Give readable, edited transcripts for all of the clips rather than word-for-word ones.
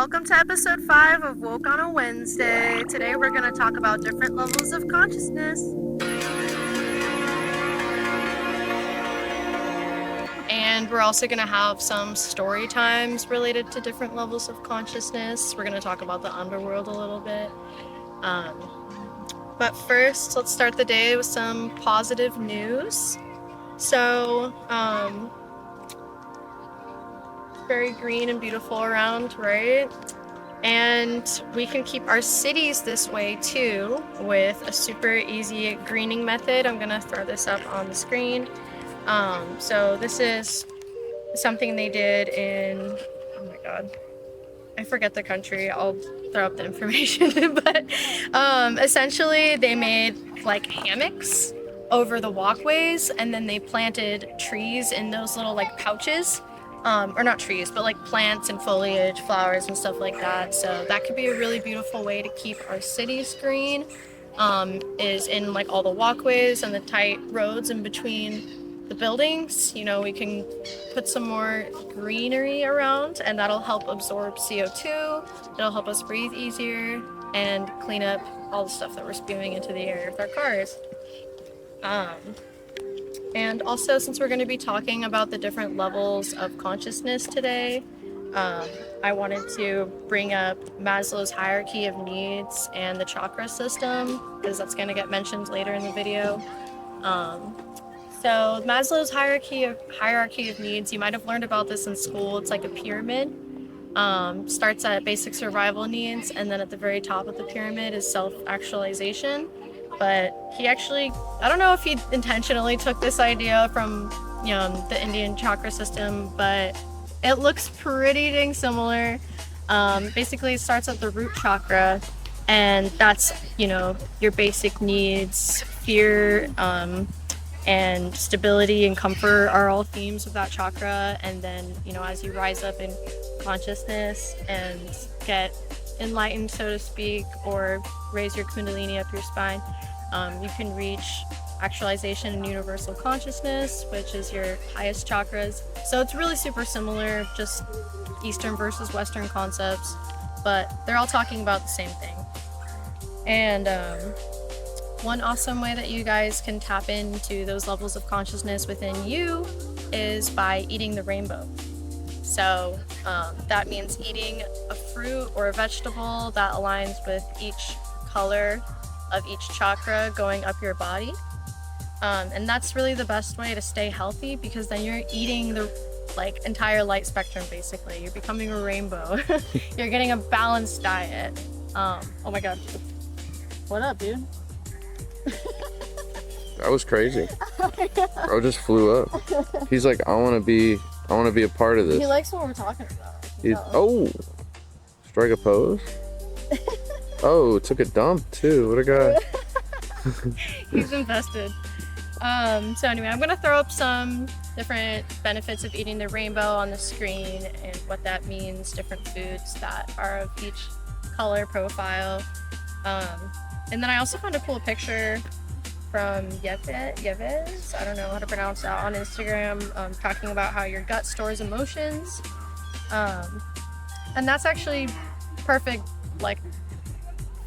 welcome to episode 5 of Woke on a Wednesday. Today we're going to talk about different levels of consciousness. And we're also going to have some story times related to different levels of consciousness. We're going to talk about the underworld a little bit. But first, let's start the day with some positive news. So, very green and beautiful around, right? And we can keep our cities this way too with a super easy greening method. I'm gonna throw this up on the screen. So this is something they did in, oh my god, I forget the country. I'll throw up the information. But essentially they made like hammocks over the walkways, and then they planted trees in those little like pouches. Or not trees, but like plants and foliage, flowers and stuff like that. So that could be a really beautiful way to keep our cities green, is in like all the walkways and the tight roads in between the buildings. You know, we can put some more greenery around, and that'll help absorb CO2. It'll help us breathe easier and clean up all the stuff that we're spewing into the air with our cars. And also, since we're going to be talking about the different levels of consciousness today, I wanted to bring up Maslow's hierarchy of needs and the chakra system, because that's going to get mentioned later in the video. So Maslow's hierarchy of needs, you might have learned about this in school. It's like a pyramid. Starts at basic survival needs, and then at the very top of the pyramid is self-actualization. But he actually, I don't know if he intentionally took this idea from, you know, the Indian chakra system, but it looks pretty dang similar. Basically, it starts at the root chakra, and that's, you know, your basic needs. Fear and stability and comfort are all themes of that chakra. And then, you know, as you rise up in consciousness and get enlightened, so to speak, or raise your kundalini up your spine, you can reach actualization and universal consciousness, which is your highest chakras. So it's really super similar, just Eastern versus Western concepts, but they're all talking about the same thing. And one awesome way that you guys can tap into those levels of consciousness within you is by eating the rainbow. So that means eating a fruit or a vegetable that aligns with each color of each chakra going up your body. And that's really the best way to stay healthy, because then you're eating the like entire light spectrum. Basically, you're becoming a rainbow. You're getting a balanced diet. Oh my god, what up, dude? That was crazy. Bro just flew up. He's like, I want to be a part of this. He likes what we're talking about. Oh, strike a pose. Oh, took a dump too. What a guy. He's invested. So anyway, I'm gonna throw up some different benefits of eating the rainbow on the screen and what that means, different foods that are of each color profile. And then I also found a cool picture from Yves, I don't know how to pronounce that, on Instagram, talking about how your gut stores emotions. And that's actually perfect, like,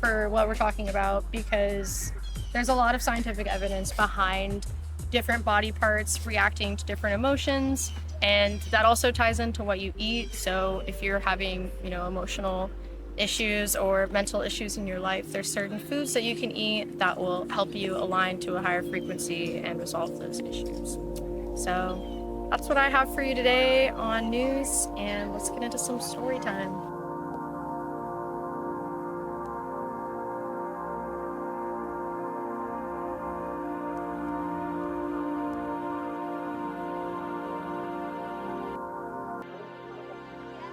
for what we're talking about, because there's a lot of scientific evidence behind different body parts reacting to different emotions, and that also ties into what you eat. So if you're having, you know, emotional issues or mental issues in your life, there's certain foods that you can eat that will help you align to a higher frequency and resolve those issues. So that's what I have for you today on news, and let's get into some story time.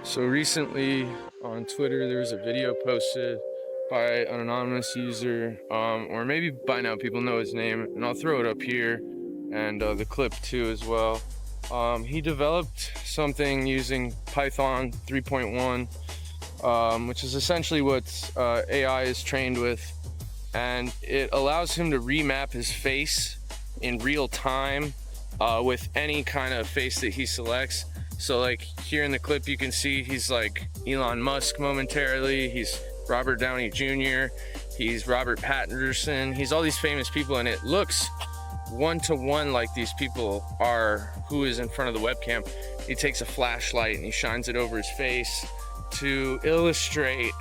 So recently on Twitter, there was a video posted by an anonymous user, or maybe by now people know his name, and I'll throw it up here, and the clip too as well. He developed something using Python 3.1, which is essentially what AI is trained with, and it allows him to remap his face in real time with any kind of face that he selects. So like here in the clip, you can see he's like Elon Musk momentarily. He's Robert Downey Jr. He's Robert Pattinson. He's all these famous people, and it looks one-to-one like these people are who is in front of the webcam. He takes a flashlight and he shines it over his face to illustrate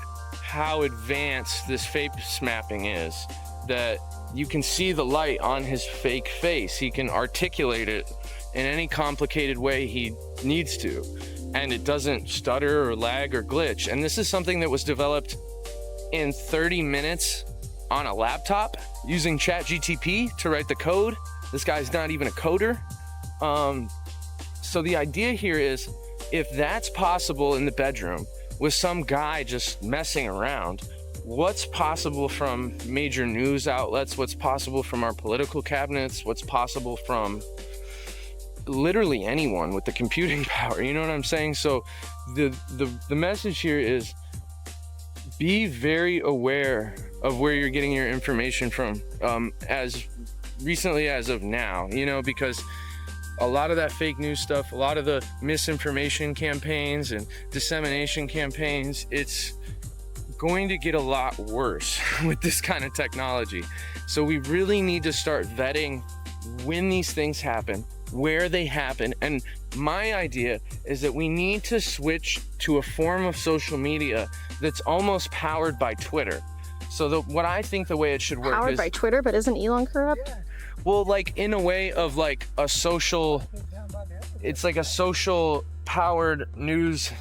how advanced this face mapping is, that you can see the light on his fake face. He can articulate it in any complicated way he needs to, and it doesn't stutter or lag or glitch. And this is something that was developed in 30 minutes on a laptop using ChatGPT to write the code. This guy's not even a coder. So the idea here is, if that's possible in the bedroom with some guy just messing around, what's possible from major news outlets? What's possible from our political cabinets? What's possible from literally anyone with the computing power? You know what I'm saying? So the message here is, be very aware of where you're getting your information from, as recently as of now, you know, because a lot of that fake news stuff, a lot of the misinformation campaigns and dissemination campaigns, it's going to get a lot worse with this kind of technology. So we really need to start vetting when these things happen, where they happen. And my idea is that we need to switch to a form of social media that's almost powered by Twitter. So what I think the way it should work Powered is by Twitter, but isn't Elon corrupt? well, like in a way of like a social, it's like a social powered news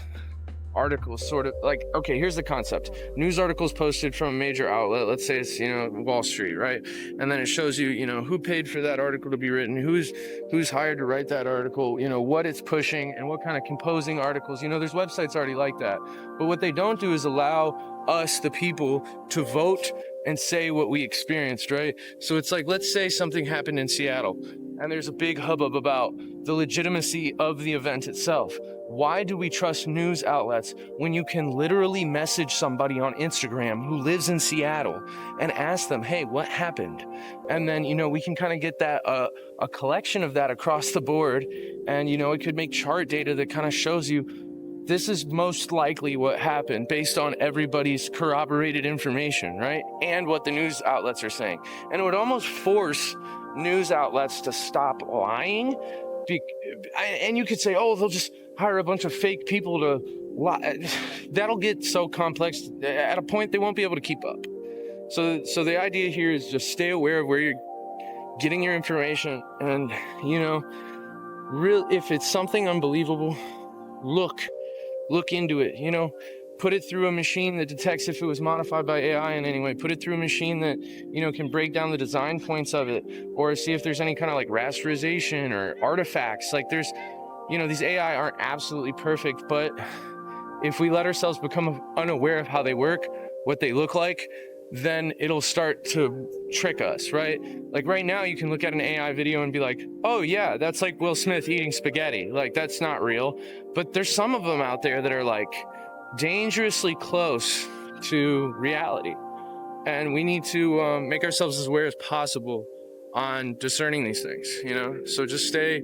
article, sort of like, okay, here's the concept. News articles posted from a major outlet, let's say it's, you know, Wall Street, right? And then it shows you, you know, who paid for that article to be written, who's hired to write that article, you know, what it's pushing and what kind of composing articles. You know, there's websites already like that. But what they don't do is allow us, the people, to vote and say what we experienced, right? So it's like, let's say something happened in Seattle and there's a big hubbub about the legitimacy of the event itself. Why do we trust news outlets when you can literally message somebody on Instagram who lives in Seattle and ask them, hey, what happened? And then, you know, we can kind of get that, a collection of that across the board. And, you know, it could make chart data that kind of shows you this is most likely what happened based on everybody's corroborated information, right? And what the news outlets are saying. And it would almost force news outlets to stop lying. And you could say, oh, they'll just hire a bunch of fake people to lie. That'll get so complex. At a point, they won't be able to keep up. So the idea here is just stay aware of where you're getting your information. And, you know, if it's something unbelievable, look into it, you know, put it through a machine that detects if it was modified by AI in any way, put it through a machine that, you know, can break down the design points of it, or see if there's any kind of like rasterization or artifacts. Like there's, you know, these AI aren't absolutely perfect, but if we let ourselves become unaware of how they work, what they look like, then it'll start to trick us, right? Like right now you can look at an AI video and be like, oh yeah, that's like Will Smith eating spaghetti. Like that's not real. But there's some of them out there that are like dangerously close to reality. And we need to make ourselves as aware as possible on discerning these things, you know? So just stay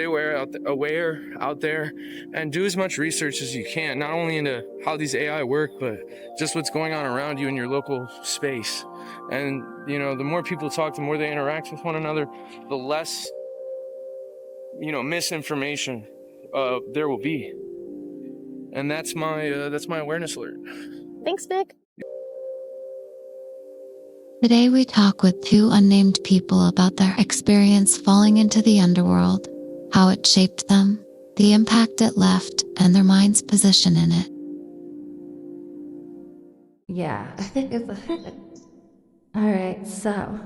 aware out there and do as much research as you can, not only into how these AI work, but just what's going on around you in your local space. And, you know, the more people talk, the more they interact with one another, the less, you know, misinformation there will be. And that's my awareness alert. Thanks, Nick. Today we talk with two unnamed people about their experience falling into the underworld, how it shaped them, the impact it left, and their mind's position in it. Yeah. All right, so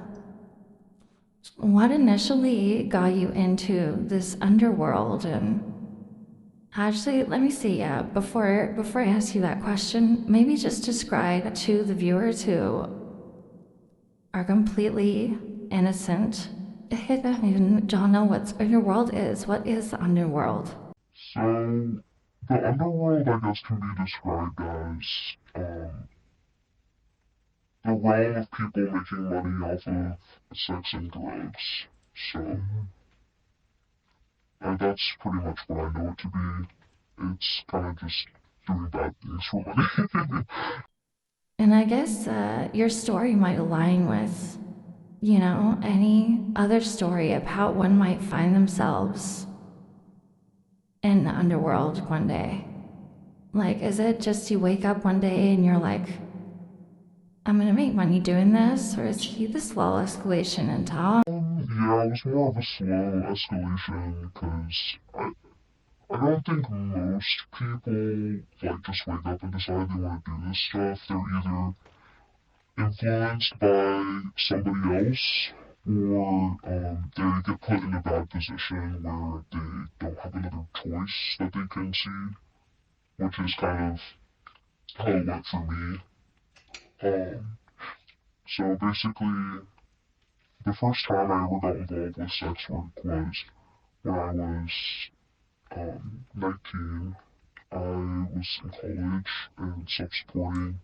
what initially got you into this underworld? And actually, let me see, before I ask you that question, maybe just describe to the viewers who are completely innocent. They don't know what underworld is. What is the underworld? So, the underworld, I guess, can be described as the realm of people making money off of sex and drugs. So, that's pretty much what I know it to be. It's kind of just doing bad things for money. And I guess your story might align with, you know, any other story of how one might find themselves in the underworld one day. Like, is it just you wake up one day and you're like, I'm gonna make money doing this? Or is he the slow escalation in top? Yeah, it was more of a slow escalation because I don't think most people like just wake up and decide they want to do this stuff. They're either influenced by somebody else or they get put in a bad position where they don't have another choice that they can see, which is kind of how it went for me. So basically, the first time I ever got involved with sex work was when I was 19. I was in college and self-supporting,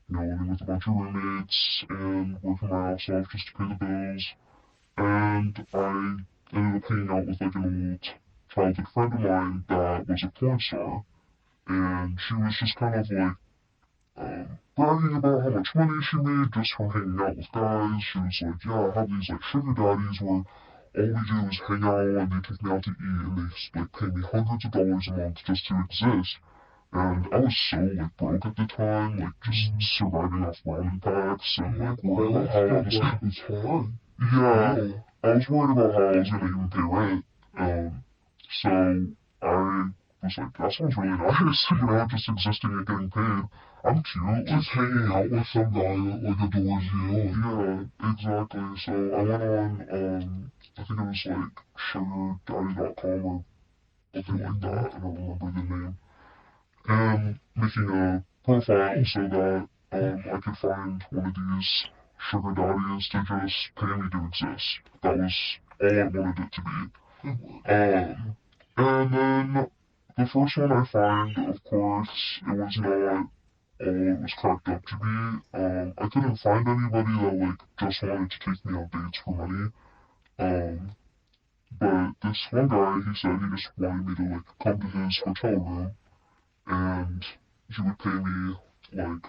living with a bunch of roommates and working my ass off just to pay the bills. And I ended up hanging out with like an old childhood friend of mine that was a porn star. And she was just kind of like bragging about how much money she made just from hanging out with guys. She was like, yeah, I have these like sugar daddies where all we do is hang out and they take me out to eat and they like pay me hundreds of dollars a month just to exist. And I was so like broke at the time, like just surviving off ramen packs and like worried about how I was hard. Yeah, I was worried about how I was gonna even pay rent. So I was like, that sounds really nice, just existing and getting paid. I'm cute. Just hanging out with some guy that like adores you. Yeah, exactly. So I went on, I think it was like sugardaddy.com or something like that. I don't remember the name. And making a profile so that I could find one of these sugar daddies to just pay me to exist. That was all I wanted it to be. And then the first one I find, of course, it was not all it was cracked up to be. I couldn't find anybody that like just wanted to take me on dates for money. Um, but this one guy, he said he just wanted me to like come to his hotel room and he would pay me like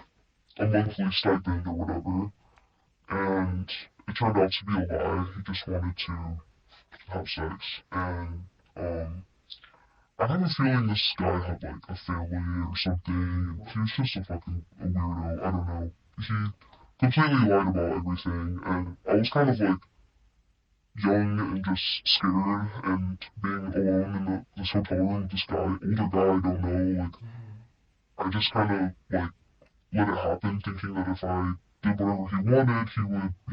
a monthly stipend or whatever. And it turned out to be a lie. He just wanted to have sex. And I have a feeling this guy had like a family or something. He was just a fucking weirdo. I don't know. He completely lied about everything. And I was kind of like young and just scared and being alone in this hotel room with this guy, older guy I don't know. Like, I just kind of like let it happen, thinking that if I did whatever he wanted, he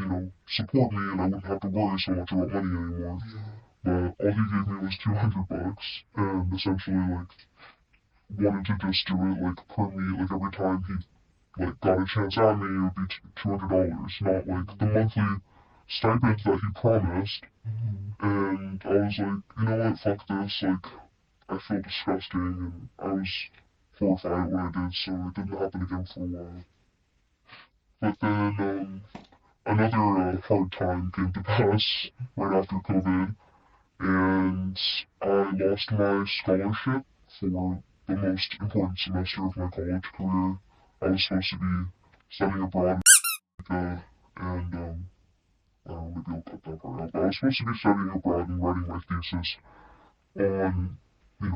would, support me and I wouldn't have to worry so much about money anymore. But all he gave me was $200, and essentially, like, wanted to just do it, like, per me, like, every time he, like, got a chance at me, it would be $200, not, like, the monthly stipend that he promised. And I was like, you know what, fuck this, like, I feel disgusting, and I was horrified when I did, so it didn't happen again for a while. But then another hard time came to pass right after COVID, and I lost my scholarship for the most important semester of my college career. I was supposed to be studying abroad in America, and I don't know, maybe I'll cut that part out, but I was supposed to be studying abroad and writing my thesis on,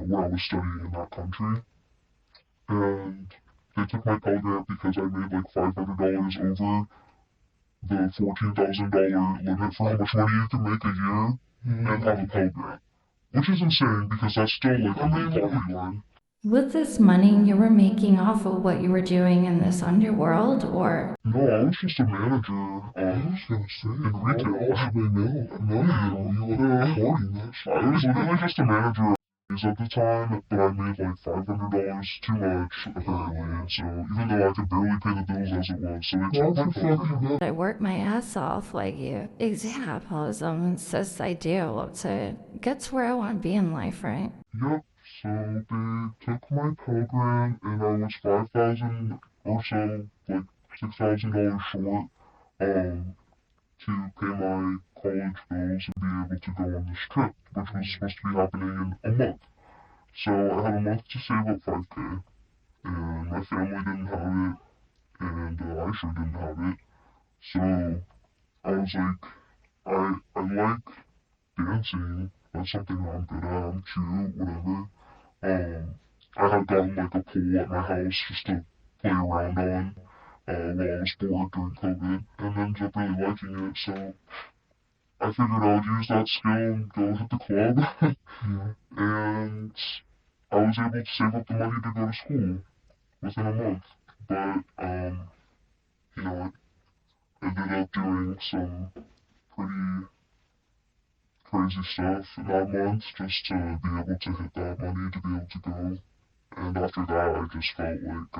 what I was studying in that country. And they took my Pell Grant because I made like $500 over the $14,000 limit for how much money you can make a year and have a Pell Grant. Which is insane because that's still like a good poverty line. With this money you were making off of what you were doing in this underworld, or? No, I was just a manager in retail. I was literally just a manager at the time, but I made like $500 too much, apparently. So even though I could barely pay the bills as it was, so they took my phone. I work my ass off like you. Exapolism insists I do to get to where I want to be in life, right? Yep, so they took my Pell Grant, and I was 5,000 or so, like $6,000 short, to pay my college bills and be able to go on this trip, which was supposed to be happening in a month. So I had a month to save up 5K, and my family didn't have it, and I sure didn't have it. So I was like, I like dancing. That's something I'm good at. I'm cute, whatever. I had gotten like a pool at my house just to play around on while I was bored during COVID, and ended up really liking it. So I figured I would use that skill and go hit the club. Yeah. And I was able to save up the money to go to school within a month. But you know, I ended up doing some pretty crazy stuff in that month just to be able to hit that money to be able to go. And after that, I just felt like,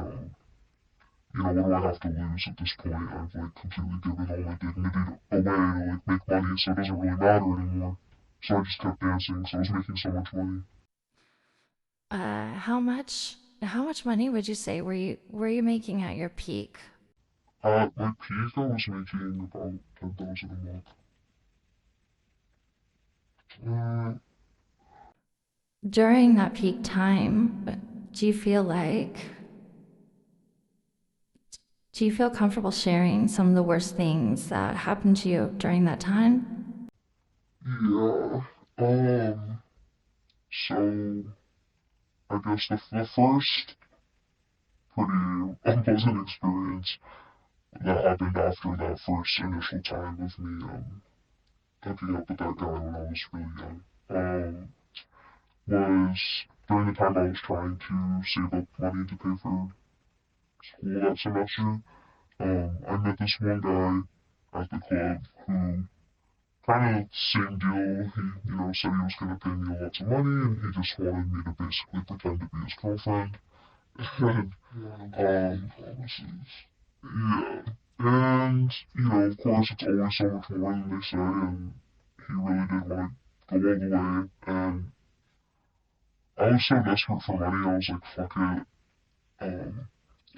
what do I have to lose at this point? I've like completely given all my dignity away to like make money, so it doesn't really matter anymore. So I just kept dancing, so I was making so much money. How much money would you say were you making at your peak? At my peak, I was making about 10,000 a month. During that peak time, do you feel comfortable sharing some of the worst things that happened to you during that time? Yeah. So I guess the first pretty unpleasant experience that happened after that first initial time of me hooking up with that guy when I was really young was during the time I was trying to save up money to pay for school that semester. I met this one guy at the club who kind of same deal. He, said he was gonna pay me lots of money, and he just wanted me to basically pretend to be his girlfriend. And yeah, and of course, it's always so much more than they say, and he really did want to go all the way. And I was so desperate for money, I was like, fuck it.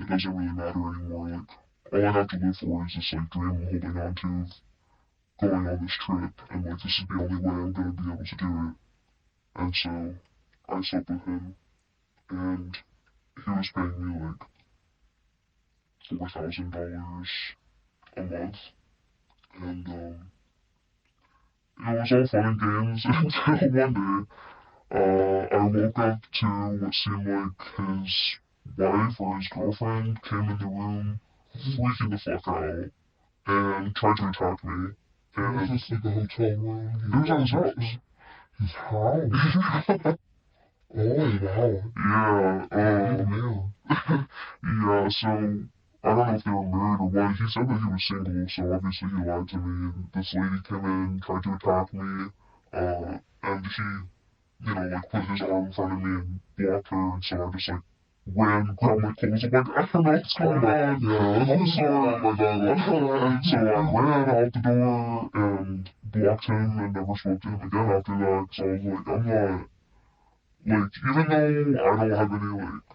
It doesn't really matter anymore. Like, all I have to live for is this like dream I'm holding on to, going on this trip, and like this is the only way I'm gonna be able to do it. And so I slept with him, and he was paying me like $4,000 a month, and it was all fun and games until one day I woke up to what seemed like his wife or his girlfriend came in the room, freaking the fuck out, and tried to attack me. And this is like the hotel room. It was at his house. His house? Oh, wow. Yeah, yeah, so I don't know if they were married or what. He said that he was single, so obviously he lied to me. And this lady came in, tried to attack me, and he, like put his arm in front of me and blocked her, and so I just like ran, grabbed my clothes. I'm like, I don't know what's going on. Yeah, I'm sorry, oh my god. So I ran out the door and blocked him and never spoke to him again after that. So I was like, I'm not. Like, even though I don't have any, like,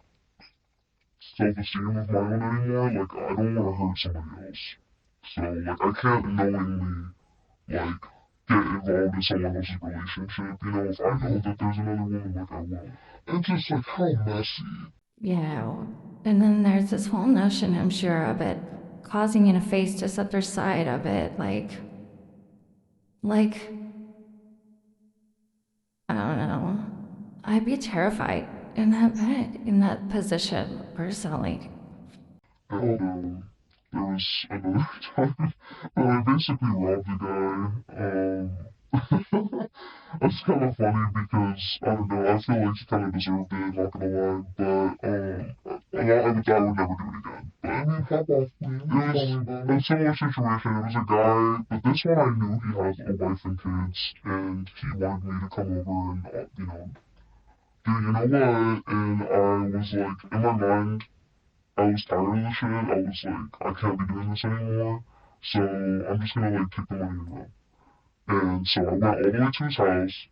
self-esteem of my own anymore, like, I don't want to hurt somebody else. So, like, I can't knowingly, like, get involved in someone else's relationship, if I know that there's another woman, like, I will. And just, like, how messy. Yeah, and then there's this whole notion, I'm sure, of it causing you to face this other side of it, like, I don't know. I'd be terrified in that bed, in that position, personally. And there was another time that I basically robbed a guy. It's kind of funny because, I don't know, I feel like he kind of deserved it, not gonna lie, but, I would never do it again. But, I mean, pop off, please. It was a similar situation. It was a guy, but this one I knew he had a wife and kids, and he wanted me to come over and, do you know what? And I was like, in my mind, I was tired of the shit. I was like, I can't be doing this anymore. So I'm just gonna like take the money and run. And so I went all the way to his house,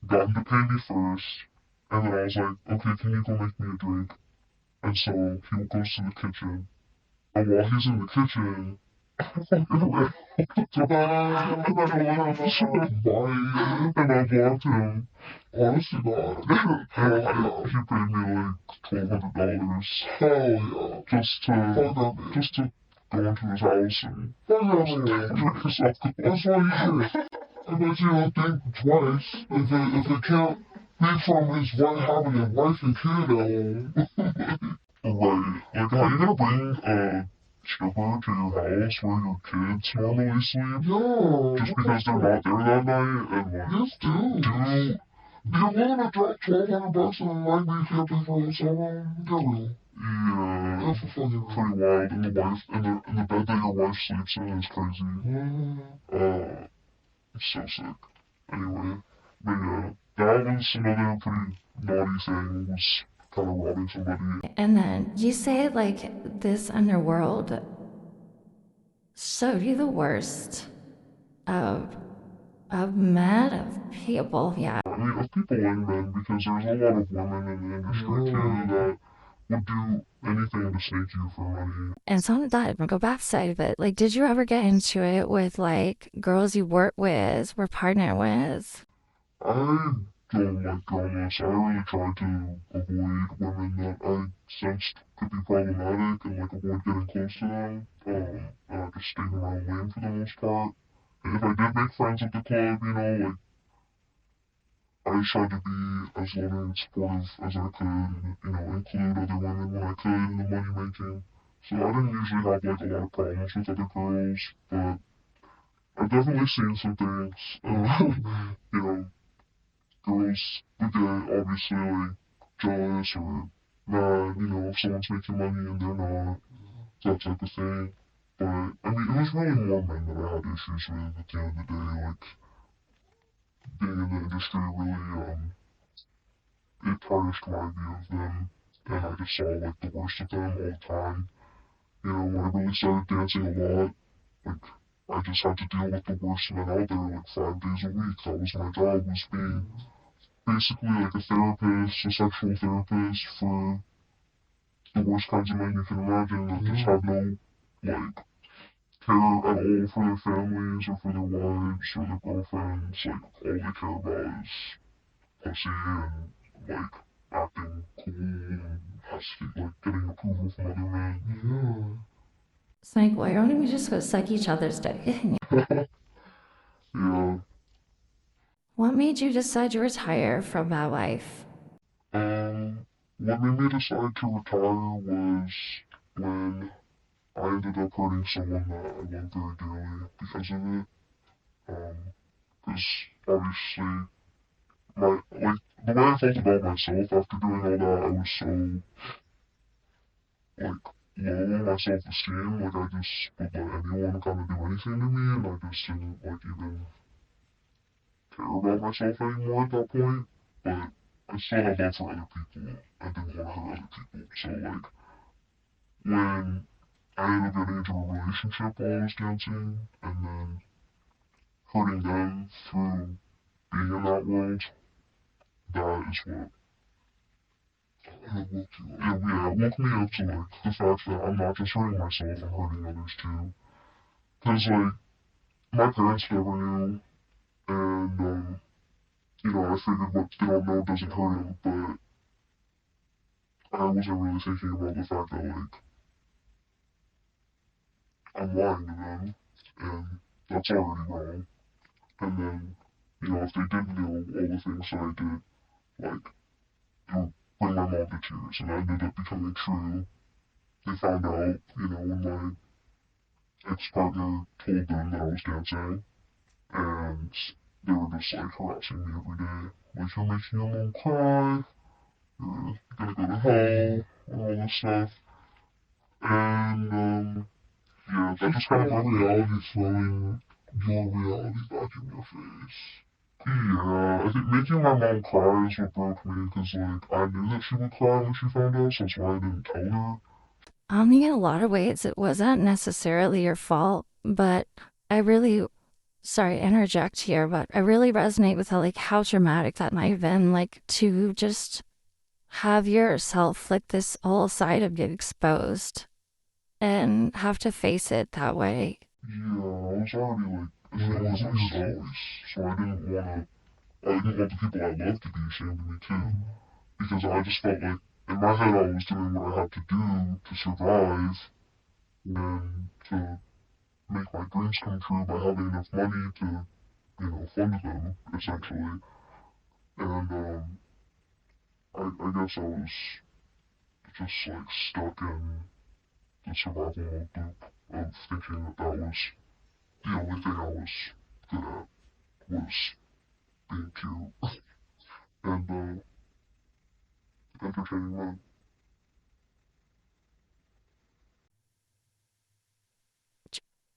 got him to pay me first, and then I was like, okay, can you go make me a drink? And so he goes to the kitchen. And while he's in the kitchen, And then I blocked him. Honestly, God. He paid me like $1,200. Hell yeah. Just to go into his house and drink yourself. That's all you do. I bet you don't think twice if it can't be from his wife having a wife and kid at home. Right. Like, how you gonna bring a stripper to your house where your kids normally sleep? Yeah. Just because they're not there that night? And like, yes, dude. You're willing to drop $1,200 on a night where you can't pay for hotel room? Get real. Yeah. That's fucking pretty wild. And the wife, and the bed that your wife sleeps in is crazy. It's so sick. Anyway, but yeah, that was another pretty naughty thing, was kind of robbing somebody. And then you say like this underworld showed you the worst of men, of people. Yeah. I mean, of people and men, because there's a lot of women in the industry too that would do anything to snake you for money. And so on that, go back side of it. Like, did you ever get into it with like girls you work with, were partner with? I don't like drama, so I really try to avoid women that I sensed could be problematic and like avoid getting close to them. And I just stayed in my own lane for the most part. And if I did make friends at the club, like I tried to be as loving and supportive as I could, and, include other women when I could in the money making. So I didn't usually have like a lot of problems with other girls, but I've definitely seen some things. Girls would get obviously like jealous or mad, if someone's making money and they're not, that type of thing. But I mean, it was really more men that I had issues with at the end of the day. Like, being in the industry really, it tarnished my view of them, and I just saw like the worst of them all the time. When I really started dancing a lot, like I just had to deal with the worst men out there like 5 days a week. That was my job, was being basically like a therapist, a sexual therapist for the worst kinds of men you can imagine that just have no like care at all for their families or for their wives or their girlfriends. Like all they care about is pussy and like acting cool and like getting approval from other men. It's like, why don't we just go suck each other's dick? Yeah. What made you decide to retire from that life? What made me decide to retire was when I ended up hurting someone that I loved very dearly because of it. Because obviously, the way I felt about myself after doing all that, I was so like low on my self-esteem. Like I just would let anyone kind of do anything to me, and I just didn't like even care about myself anymore at that point. But I still had love for other people. I didn't want to hurt other people. So like when I ended up getting into a relationship while I was dancing, and then hurting them through being in that world, that is what woke me up to like the fact that I'm not just hurting myself, I'm hurting others too. Cause like my parents never knew, and I figured what they don't know doesn't hurt them, but I wasn't really thinking about the fact that like I'm lying to them, and that's already wrong. And then, if they did know all the things that I did, like, it would bring my mom to tears, and that ended up becoming true. They found out, when my ex-partner told them that I was dancing, and they were just, like, harassing me every day. Like, you're making your mom cry, you're gonna go to hell, and all this stuff. And, yeah, that just kind of my reality throwing your reality back in your face. Yeah, I think making my mom cry is what broke me, because, like, I knew that she would cry when she found out, so that's why I didn't tell her. I think in a lot of ways it wasn't necessarily your fault, but I really, sorry to interject here, but I really resonate with how traumatic that might have been, like to just have yourself, like this whole side of you exposed and have to face it that way. Yeah, I was already like ashamed of myself, so I didn't want the people I loved to be ashamed of me too. Because I just felt like in my head I was doing what I had to do to survive and to make my dreams come true by having enough money to, fund them, essentially. And I guess I was just like stuck in the survival mode loop of thinking that that was the only thing I was good at was being cute and entertaining men.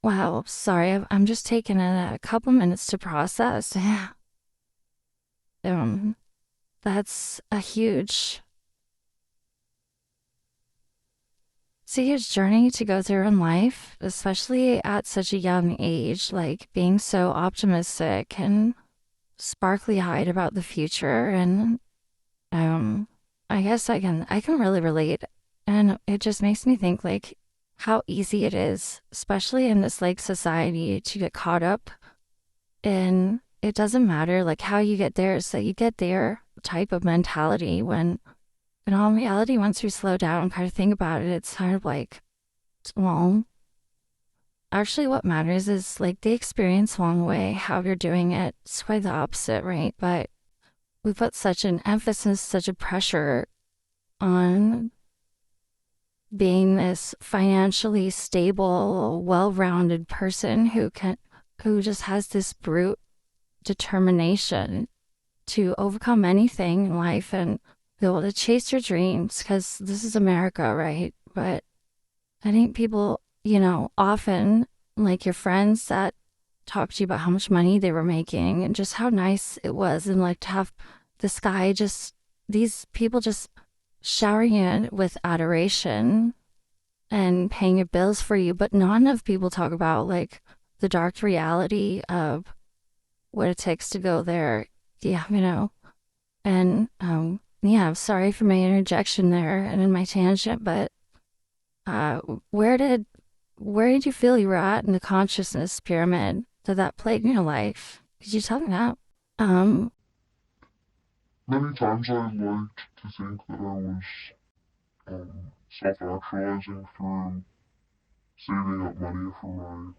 Wow, sorry, I'm just taking a couple minutes to process. um, that's a huge journey to go through in life, especially at such a young age, like being so optimistic and sparkly eyed about the future. And um, I guess I can really relate. And it just makes me think like how easy it is, especially in this like society, to get caught up in it doesn't matter like how you get there, it's that you get there type of mentality when in all reality, once we slow down and kind of think about it, it's kind of like, well, actually what matters is like the experience along the way, how you're doing it. It's quite the opposite, right? But we put such an emphasis, such a pressure on being this financially stable, well-rounded person who just has this brute determination to overcome anything in life and be able to chase your dreams because this is America, right? But I think people, often like your friends that talk to you about how much money they were making and just how nice it was and like to have this guy just these people just showering you with adoration and paying your bills for you, but none of people talk about like the dark reality of what it takes to go there. Yeah, And yeah, sorry for my interjection there and in my tangent, but uh, where did where did you feel you were at in the consciousness pyramid? Did that plague your life? Could you tell me that? Um, Many times I liked to think that I was self-actualizing through saving up money for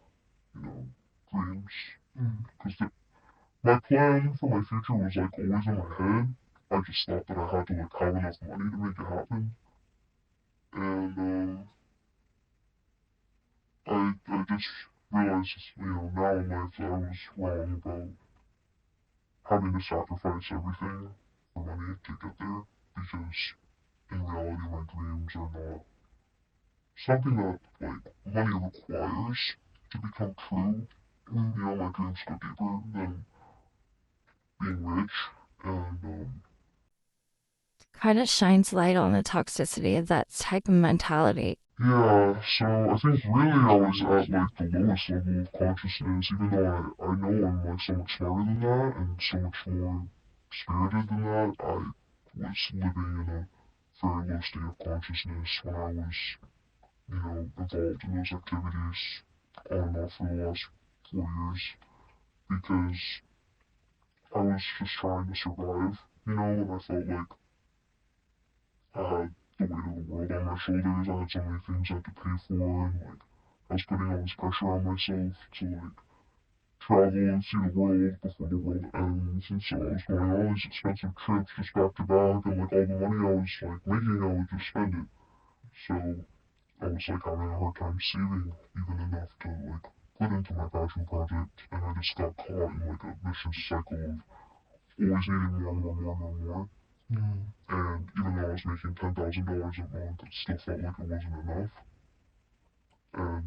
my, dreams. Because my plan for my future was like always in my head. I just thought that I had to like have enough money to make it happen. And I just realized, now in life that I was wrong about having to sacrifice everything for money to get there. Because in reality, my dreams are not something that like money requires to become true. My dreams go deeper than being rich, and kind of shines light on the toxicity of that type of mentality. yeah. So I think really I was at like the lowest level of consciousness, even though I know I'm like so much smarter than that and so much more spirited than that. I was living in a very low state of consciousness when I was, involved in those activities on and off for the last 4 years because I was just trying to survive, and I felt like I had the weight of the world on my shoulders. I had so many things I had to pay for, and like I was putting all this pressure on myself to like travel and see the world before the world ends. And so I was going on all these expensive trips just back to back, and like all the money I was like making, I would just spend it. So I was like having a hard time saving even enough to like put into my passion project, and I just got caught in like a vicious cycle of always needing more, more, more, more, more. And even though I was making $10,000 a month, it still felt like it wasn't enough. And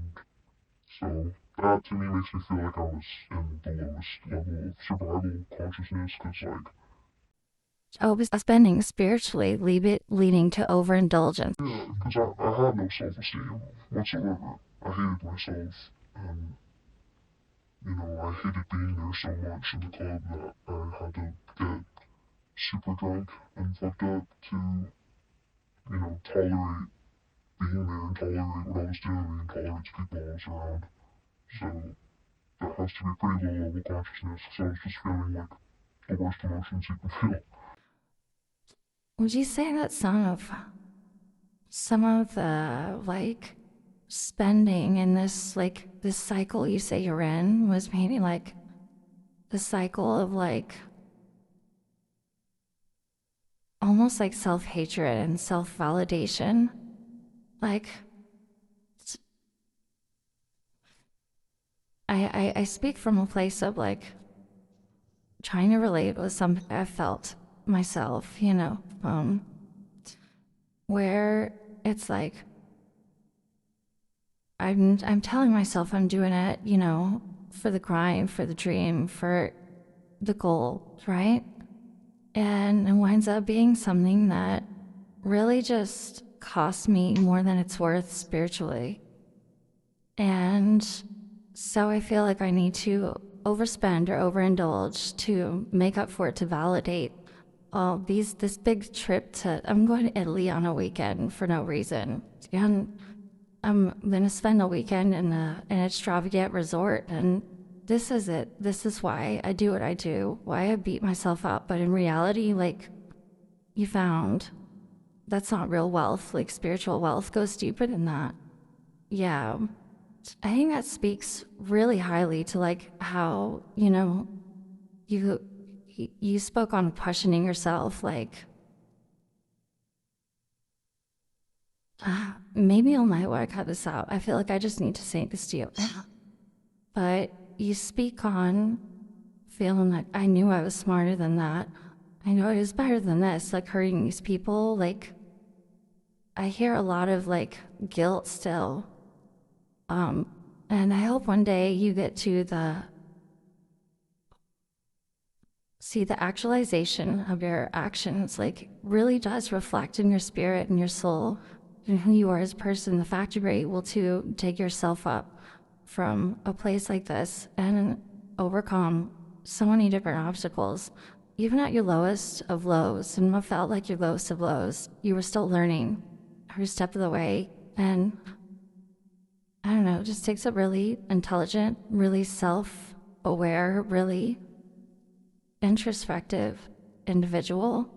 so that to me makes me feel like I was in the lowest level of survival consciousness because, like, Overspending spiritually, leading to overindulgence. yeah, because I had no self esteem whatsoever. I hated myself. And, I hated being there so much in the club that I had to get super drunk and fucked up to, tolerate being there and tolerate what I was doing and tolerate the people I was around. So that has to be pretty low level consciousness, so I was just feeling like the worst emotions you can feel. Would you say that some of the like spending in this this cycle you say you're in was maybe like the cycle of like almost like self-hatred and self-validation? Like I speak from a place of like trying to relate with something I felt myself, where it's like I'm telling myself I'm doing it, for the grind, for the dream, for the goal, right? And it winds up being something that really just costs me more than it's worth spiritually. And so I feel like I need to overspend or overindulge to make up for it, to validate all this big trip to, I'm going to Italy on a weekend for no reason. And I'm gonna spend a weekend in an extravagant resort, and this is it. This is why I do what I do, why I beat myself up. But in reality, like, you found that's not real wealth. Like, spiritual wealth goes deeper than that. Yeah. I think that speaks really highly to like how, you you spoke on questioning yourself, like maybe I might want to cut this out. I feel like I just need to say this to you. But you speak on feeling like I knew I was smarter than that. I know I was better than this, like hurting these people. Like, I hear a lot of like guilt still. And I hope one day you get to see the actualization of your actions, like really does reflect in your spirit and your soul and who you are as a person. The fact you're able to take yourself up from a place like this and overcome so many different obstacles, even at your lowest of lows, and what felt like your lowest of lows, you were still learning every step of the way. And I don't know, it just takes a really intelligent, really self-aware, really introspective individual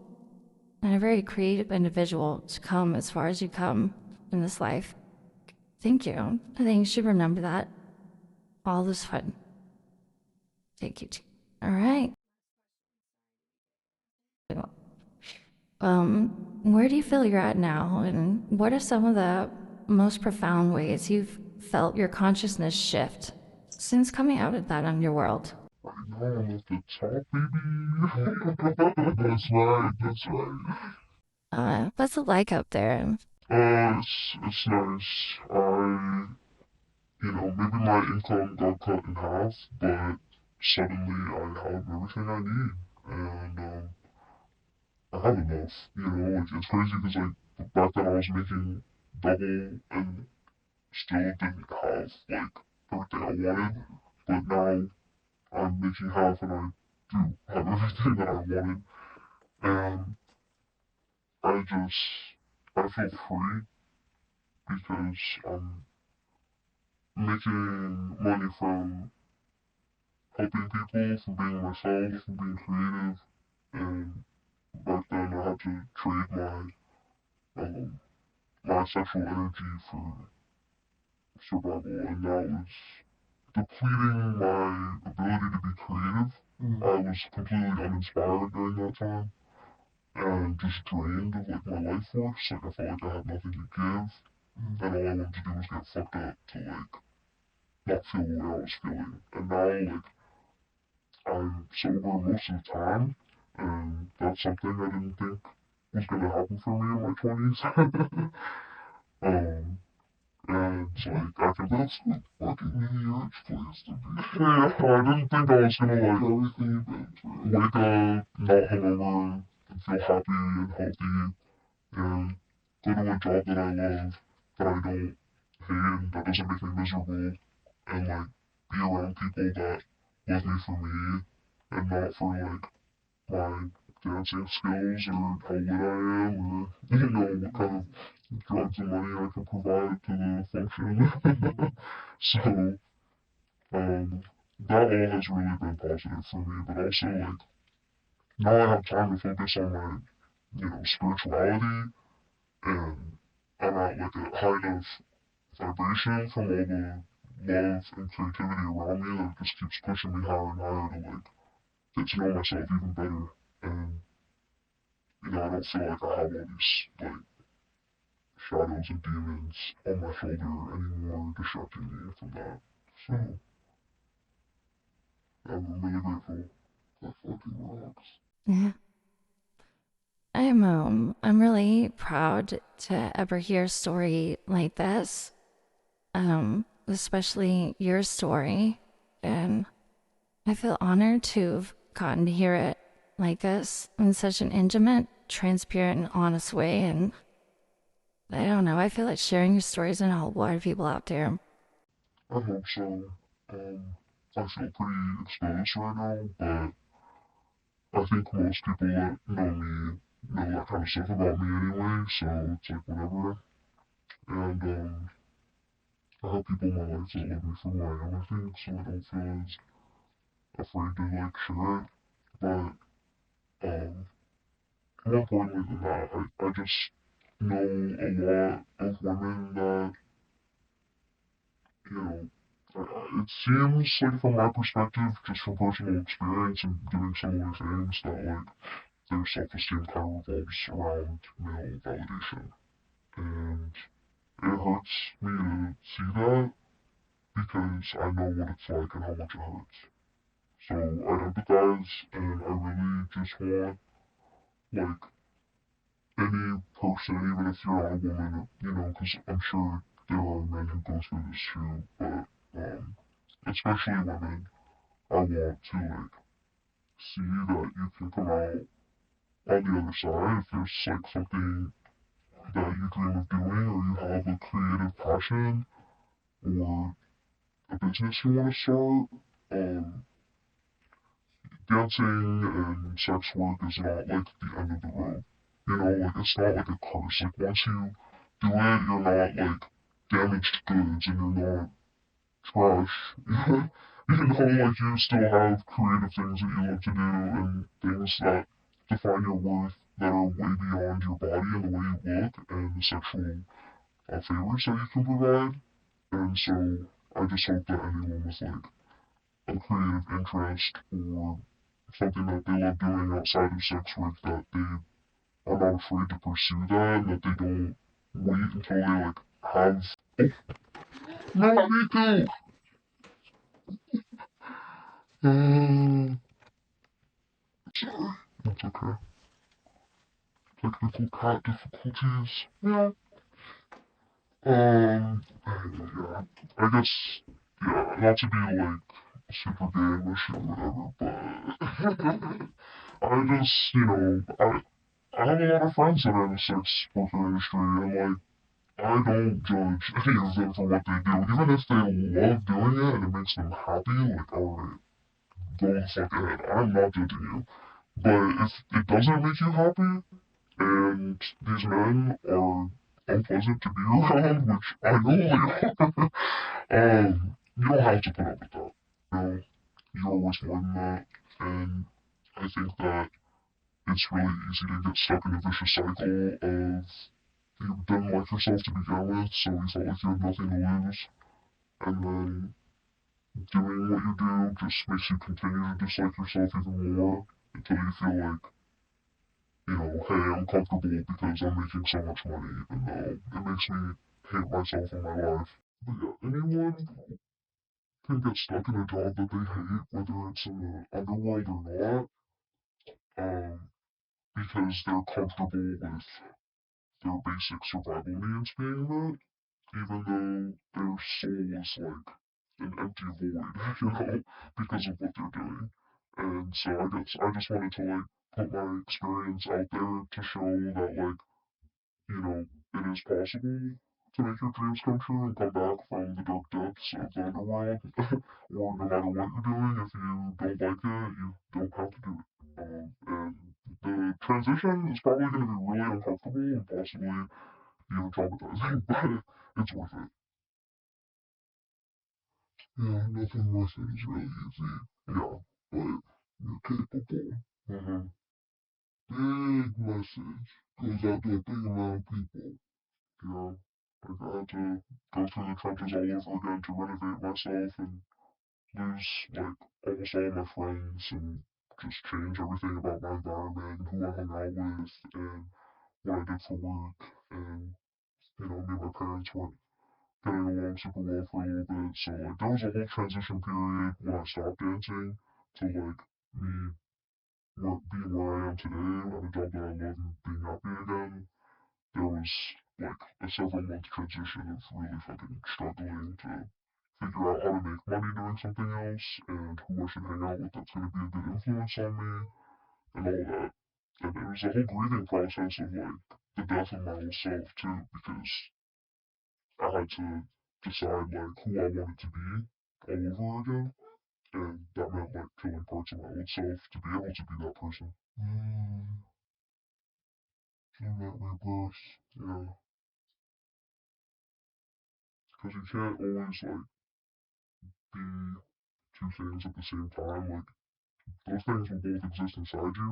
and a very creative individual to come as far as you come in this life. Thank you. I think you should remember that. All this fun. Thank you. All right. Where do you feel you're at now? And what are some of the most profound ways you've felt your consciousness shift since coming out of that underworld? Right now I'm at the top, baby. That's right, that's right. What's it like up there? It's nice. Maybe my income got cut in half, but suddenly I have everything I need, and I have enough. Like it's crazy because like back then I was making double and still didn't have like everything I wanted, but now I'm making half and I do have everything that I wanted, and I just I feel free because I'm making money from helping people, from being myself, from being creative, and back then I had to trade my sexual energy for survival, and that was depleting my ability to be creative. I was completely uninspired during that time, and just drained of like my life force. Like I felt like I had nothing to give, and all I wanted to do was get fucked up to like not feel what I was feeling. And now like I'm sober most of the time, and that's something I didn't think was gonna happen for me in my 20s. um, and it's like, I can, that's the fucking huge place to be. Yeah, I didn't think I was gonna like everything you've been through. Wake up, not hungover, and feel happy and healthy, and go to a job that I love, that I don't hate, and that doesn't make me miserable, and like be around people that love me for me, and not for like my dancing skills or how good I am or what kind of drugs and money I can provide to the function. So Um, that all has really been positive for me, but also like now I have time to focus on my, spirituality, and I'm at like a height of vibration from all the love and creativity around me that just keeps pushing me higher and higher to like get to know myself even better. And I don't feel like I have all these like shadows and demons on my shoulder anymore distracting me from that. So I'm really grateful. That fucking rocks. Yeah. I'm really proud to ever hear a story like this. Especially your story. And I feel honored to have gotten to hear it like this in such an intimate, transparent, and honest way. And I don't know, I feel like sharing your stories and help a lot of people out there. I hope so. I feel pretty exposed right now, but I think most people that know me know that kind of stuff about me anyway, so it's like whatever. And I have people in my life that love me for who I am, I think, so I don't feel as afraid to like share it. But more importantly than that, I just know a lot of women that, you know, it seems like from my perspective, just from personal experience and doing similar things, that like their self-esteem kind of revolves around male validation. And it hurts me to see that because I know what it's like and how much it hurts. So I empathize and I really just want like any person, even if you're not a woman, because I'm sure there are men who go through this too, but especially women, I want to like see that you can come out on the other side if there's like something that you dream of doing or you have a creative passion or a business you want to start. Um, Dancing and sex work is not like the end of the road. Like it's not like a curse. Like once you do it, you're not like damaged goods and you're not trash. Like you still have creative things that you love to do and things that define your worth that are way beyond your body and the way you look and the sexual favors that you can provide. And so I just hope that anyone with like a creative interest or something that they love doing outside of sex work that they are not afraid to pursue that and that they don't wait until they like have. Oh, no, me too. Sorry. That's okay. Technical cat difficulties. Yeah. Yeah. I guess, yeah, not to be like super gamish or whatever, but I just, I have a lot of friends that are in the sex worker industry, and like, I don't judge any of them for what they do. Even if they love doing it and it makes them happy, like, alright, go the fuck ahead. I'm not judging you. But if it doesn't make you happy, and these men are unpleasant to be around, which I know they are, you don't have to put up with that. You're always more than that, and I think that it's really easy to get stuck in a vicious cycle of you didn't like yourself to begin with, so you felt like you had nothing to lose, and then doing what you do just makes you continue to dislike yourself even more until you feel like, hey, I'm comfortable because I'm making so much money, even though it makes me hate myself and my life. But yeah, anyone can get stuck in a job that they hate, whether it's in the underworld or not, um, because they're comfortable with their basic survival needs being met, even though their soul is like an empty void, because of what they're doing. And so I guess I just wanted to like put my experience out there to show that like it is possible to make your dreams come true and come back from the dark depths of the underworld. Or no matter what you're doing, if you don't like it, you don't have to do it. And the transition is probably going to be really uncomfortable and possibly even traumatizing, but it's worth it. Yeah, nothing worth it is really easy. Yeah, but you're capable. Mm-hmm. Big message goes out to a big amount of people. You know, like I had to go through the trenches all over again to renovate myself and lose like almost all my friends and just change everything about my environment and who I hung out with and what I did for work. And me and my parents weren't getting along super well for a little bit. So like there was a whole transition period when I stopped dancing to like me being where I am today at a job that I love and being happy again. There was like a several month transition of really fucking struggling to figure out how to make money doing something else and who I should hang out with that's gonna be a good influence on me and all that. And it was a whole grieving process of like the death of my old self too, because I had to decide like who I wanted to be all over again. And that meant like killing parts of my old self to be able to be that person. In that rebirth, yeah. Because you can't always like be two things at the same time. Like those things will both exist inside you,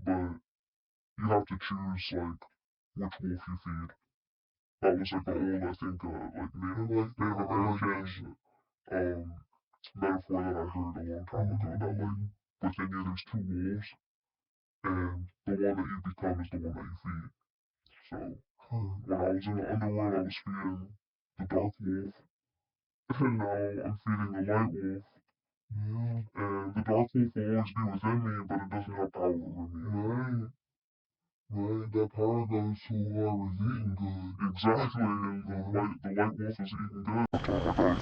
but you have to choose like which wolf you feed. That was like the old, I think, Native American metaphor that I heard a long time ago. That like within you there's two wolves, and the one that you become is the one that you feed. So when I was in the underworld, I was feeding the dark wolf, and now I'm feeding the light wolf. Yeah. And the dark wolf will always be within me, but it doesn't have power over me. Right. Right, that power goes to whoever's eating good. Exactly, and the white wolf is eating good. Oh my god.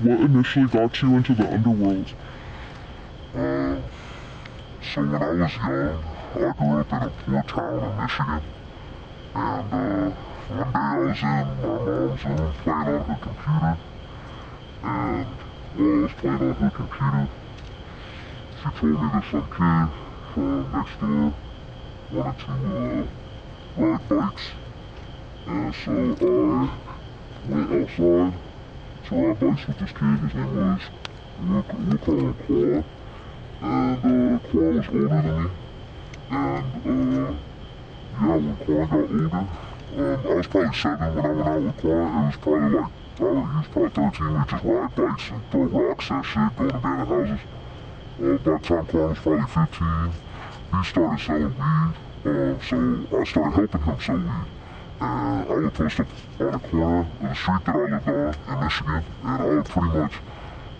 What initially got you into the underworld? Uh, so when I was young, I grew up in a poor town in Michigan. And one day I was in my mom's room playing on her computer. And while I was playing on her computer, she told me that some kid from next door wanted to ride bikes. And so I went outside to ride bikes with this kid. His name was, we'll call him Claw. And Claw was older than me. And yeah, when Claw got older, I was probably 7 when I went out with Claw. It was probably like, he was probably 13. We just ride bikes and throw rocks and shit, go to abandoned houses. By the time Claw was probably 15, he started selling weed. So I started helping him sell weed. And I would post up on the corner of the street that I lived on in Michigan, and I would pretty much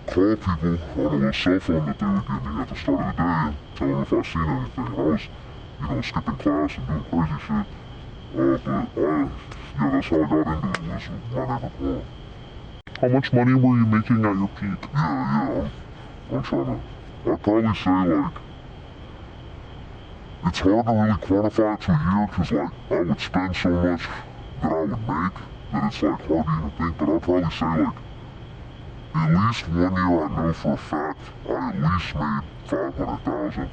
call people on a little cell phone that they would give me at the start of the day and tell them if I seen anything. I was, skipping class and doing crazy shit. Yeah, that's how I got into it, was my neighbor Paul. How much money were you making at your peak? Yeah, I'm trying to, I'd probably say like, it's hard to really quantify it to a year because like I would spend so much that I would make that it's like hard to even think, but I'd probably say like at least 1 year I know for a fact I at least made 500,000. It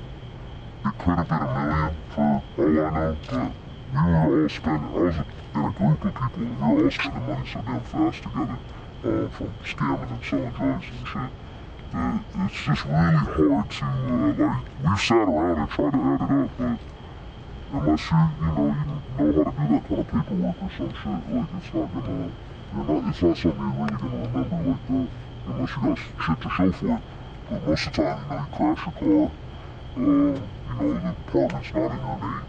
could have been 1 million for all I know, but we were all spending, I was in a group of people, we were all spending money so damn fast together, from scamming and selling drugs and shit. It's just really hard to, like, we've sat around and tried to add it up, but unless you know how to do that kind of paperwork or some shit, like, it's not gonna, it's not something you're really gonna remember like that, unless you got shit to show for it. But most of the time, you crash your car, the apartment's not in your name,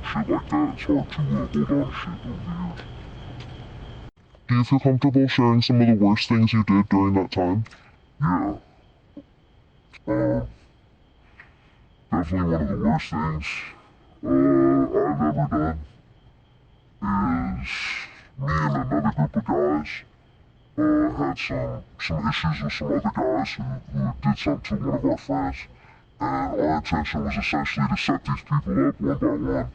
shit like that. It's hard to hold on to shit over the years. Do you feel comfortable sharing some of the worst things you did during that time? Yeah. Definitely one of the worst things I've ever done is me and another group of guys had some issues with some other guys who did something to one of our friends. And our intention was essentially to set these people up one by one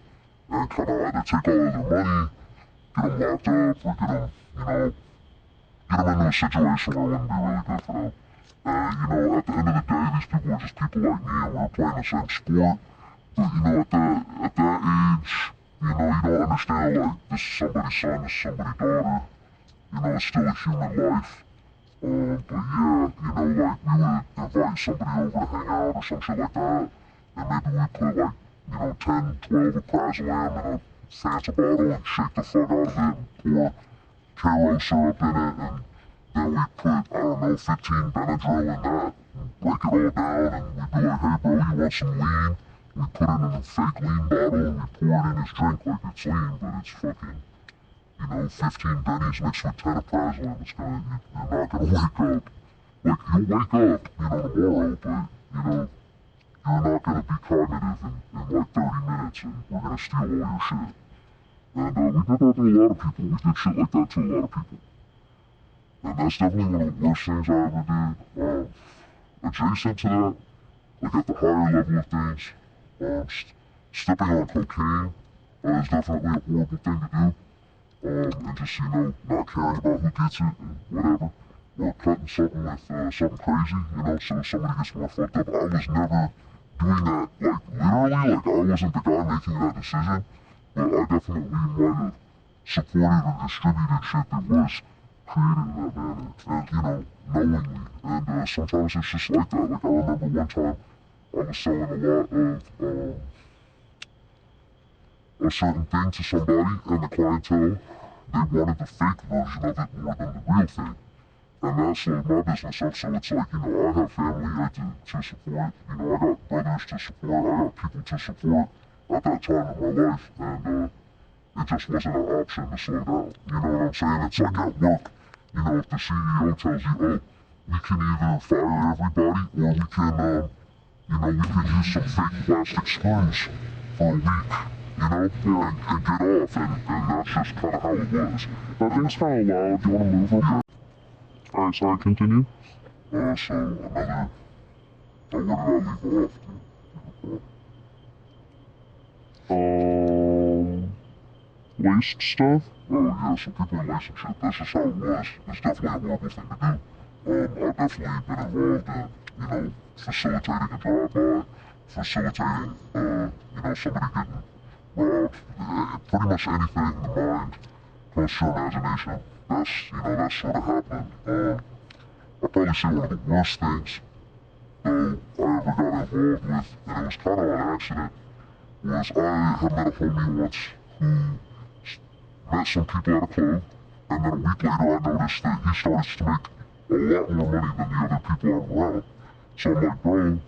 and kind of either take all of their money, get them locked up, or get them into a situation where it wouldn't be really good for them. And at the end of the day, these people were just people like me and we were playing the same sport. But at that age, you don't understand like this is somebody's son, this is somebody's daughter. It's still a human life. But yeah, like we would invite somebody over to hang out or some shit like that, and maybe we put like 10, 12 of Prazolam in a fancy bottle and shake the fuck out of it and pour Karo syrup in it, and then we put, I don't know, 15 Benadryl in that, and break it all down, and we'd be like, hey bro, you want some lean? We put it in a fake lean bottle, and we pour it in his drink like it's lean, but it's fucking, 15 bennies mixed with 10 of Prazolam. It's gonna, you're not gonna wake up. Like, you'll wake up, tomorrow, but, you're not gonna be cognitive in like 30 minutes, and we're gonna steal all your shit. And we did that to a lot of people. We did shit like that to a lot of people. And that's definitely one of the worst things I ever did. Adjacent to that, like at the higher level of things, stepping on cocaine is definitely a horrible thing to do. And just, not caring about who gets it and whatever. Or cutting something with something crazy, so somebody gets more fucked up. I was never doing that, like, literally, like, I wasn't the guy making that decision, but I definitely might have supported or distributed shit that was created in that manner, and, knowingly. And sometimes it's just like that. Like, I remember one time I was selling a lot of a certain thing to somebody, and the clientele, they wanted the fake version of it more than the real thing. And that's like my business up, so it's like, I have family to support, I got brothers to support, I got people to support at that time in my life, and it just wasn't an option to slow down. You know what I'm saying? It's like at work, if the CEO tells you, oh, we can either fire everybody, or we can, we can use some fake plastic screws for a week, and get off, and that's just kind of how it was. That thing's kind of loud, do you want to move it? Alright, so I continue. So another, where did I leave off? Waste stuff? Oh yeah, so people are wasting shit. That's just how it was. It's definitely a horrible thing to do. I've definitely been involved in, facilitating a drive-by, facilitating, somebody getting robbed. Pretty much anything in the mind comes to your imagination. That's sort of happened. I'd probably say one of the worst things, though, I ever got involved with, and it was kind of an accident, was I had met a homie once who met some people at a club, and then a week later I noticed that he started to make a lot more money than the other people I'm around. So I'm like, bro,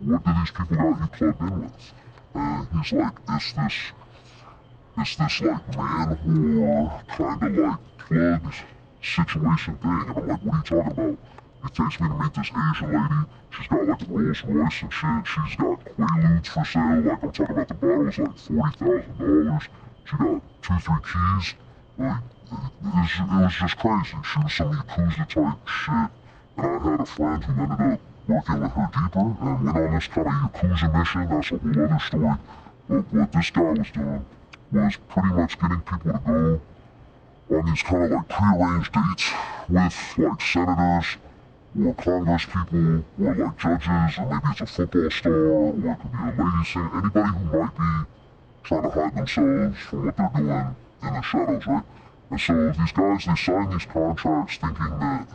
what do these people got you plugged in with? And he's like, it's this like man whore kind of like plug situation thing. And I'm like, what are you talking about? He takes me to meet this Asian lady. She's got like a Rolls Royce and shit. She's got Quaaludes for sale. Like, I'm talking about the bottles like $40,000. She got 2-3 keys. Like, it was just crazy. She was some Yakuza type shit. And I had a friend who ended up working with her deeper and went on this kind of Yakuza mission. That's a whole other story. But what this guy was doing was pretty much getting people to go on these kind of like prearranged dates with like senators or Congress people or like judges, or maybe it's a football star, or it could be a lady singer, anybody who might be trying to hide themselves from what they're doing in the shadows, right? And so these guys, they sign these contracts thinking that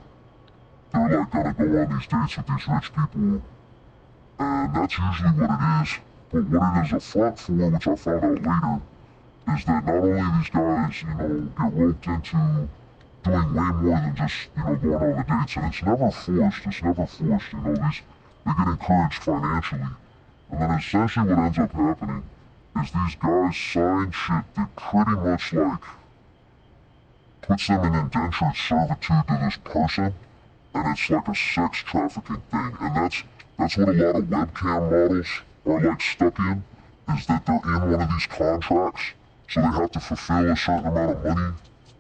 they're like gonna go on these dates with these rich people, and that's usually what it is. But what it is a front for, which I found out later, is that not only these guys, get roped into doing way more than just, going on the dates, and it's never forced, they get encouraged financially. And then essentially what ends up happening is these guys sign shit that pretty much like puts them in indentured servitude to this person, and it's like a sex trafficking thing, and that's what a lot of webcam models are like stuck in, is that they're in one of these contracts, so they have to fulfill a certain amount of money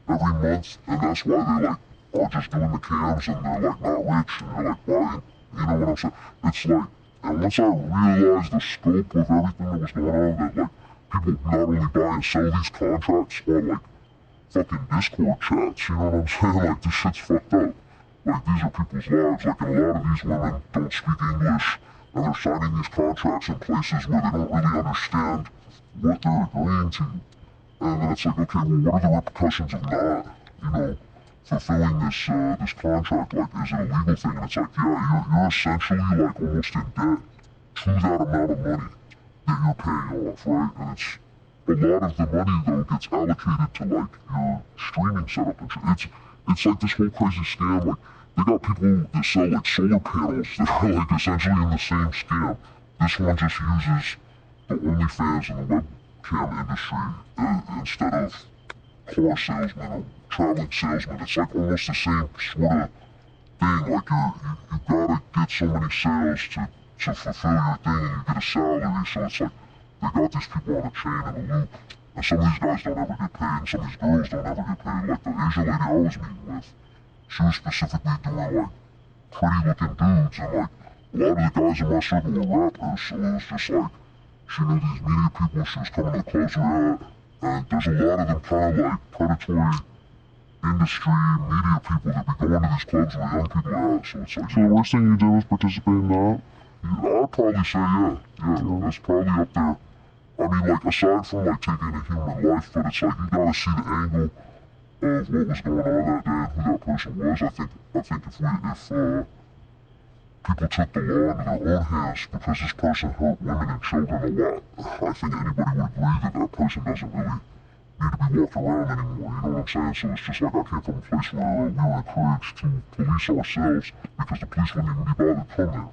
every month, and that's why they like are just doing the cams and they're like not rich and you're like buying, you know what I'm saying? It's like, and once I realized the scope of everything that was going on, that like people not only buy and sell these contracts on like fucking Discord chats, you know what I'm saying? Like this shit's fucked up. Like these are people's lives, like and a lot of these women don't speak English and they're signing these contracts in places where they don't really understand what they're agreeing to. And then it's like, okay, well, what are the repercussions of not, fulfilling this contract, like, is it a legal thing? And it's like, yeah, you're essentially like almost in debt to that amount of money that you're paying off, right? And it's a lot of the money though gets allocated to like your streaming setup and shit. It's like this whole crazy scam. Like they got people that sell like solar panels that are like essentially in the same scam. This one just uses the OnlyFans and the webcam industry instead of car salesman or traveling salesman. It's like almost the same sort of thing. Like you gotta get so many sales to fulfill your thing and you get a salary. So it's like they got these people on a chain and a loop. And some of these guys don't ever get paid and some of these girls don't ever get paid. Like the Asian lady I was meeting with, she was specifically doing like pretty looking dudes and like a lot of the guys in my circle were rappers. So it was just like she knew these media people, she was coming to the clubs we're at. And there's a lot of them kind of like predatory industry, media people that be going to these clubs where young people are at. So it's like, so the worst thing you did was participate in that? Yeah, I'd probably say yeah. Yeah, that's probably up there. I mean, like, aside from like taking a human life, but it's like you gotta see the angle of what was going on that day and who that person was. I think if people took the law into their own hands because this person hurt women and children a lot, I think anybody would agree that that person doesn't really need to be walking around anymore, you know what I'm saying? So it's just like I came from a place where we were encouraged to police ourselves because the police wouldn't even be bothered to come there.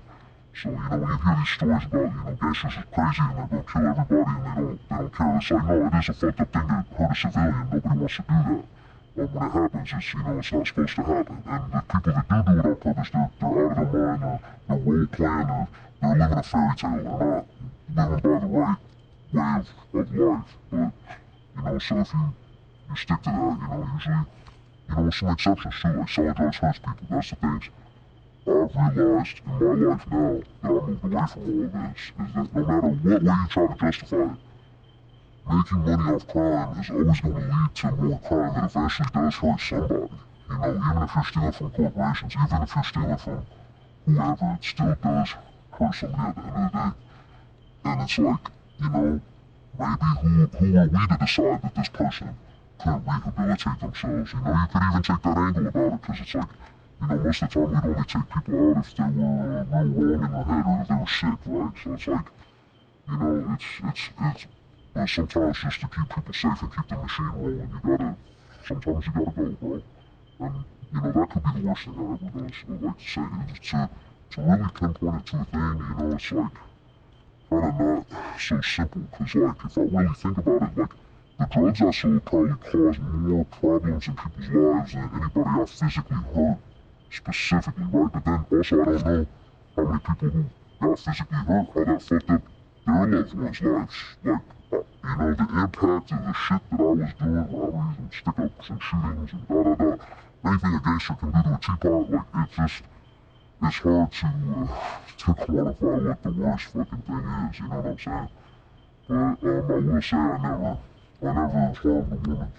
So, you know, when you hear these stories about, you know, gangsters are crazy and they're gonna kill everybody and they don't care, it's like, no, it is a fucked up thing to hurt a civilian, nobody wants to do that. But when it happens, it's, you know, it's not supposed to happen. And the people that do it on purpose, they're out of their mind, they're role playing, they're living a fairy tale, they're not living by the right way of life. But, you know, so if you stick to that, you know, usually, you know, with some exceptions too, like selling drugs hurts people, that's the things. I've realized in my life now that I moved away from all of this is that no matter what way you try to justify it, making money off crime is always going to lead to more crime that eventually does hurt somebody. You know, even if you're stealing from corporations, even if you're stealing from whoever, it still does hurt somebody at the end of the day. And it's like, you know, maybe who are we to decide that this person could rehabilitate themselves? You know, you could even take that angle about it because it's like, you know, most of the time we'd only take people out if they were real wrong in their head or if they were sick, right? So it's like, you know, it's sometimes just to keep people safe and keep the machine rolling, sometimes you gotta go, bro. And, you know, that could be the worst thing I ever done. So, like to say, to really pinpoint it to a thing, you know, it's like, kind of not so simple. Because, like, if I really think about it, like, the drugs I sold probably caused more problems in people's lives than anybody I physically hurt. Specifically, right? But then also I don't know how many people who got physically hurt, how that fucked up their loved ones' lives. Like, you know, the impact of the shit that I was doing, robberies and stick-ups and shootings and da-da-da, anything a gangster can do to a teapot, like, it's hard to quantify what the worst fucking thing is, you know what I'm saying? But, I will say I never harmed a woman.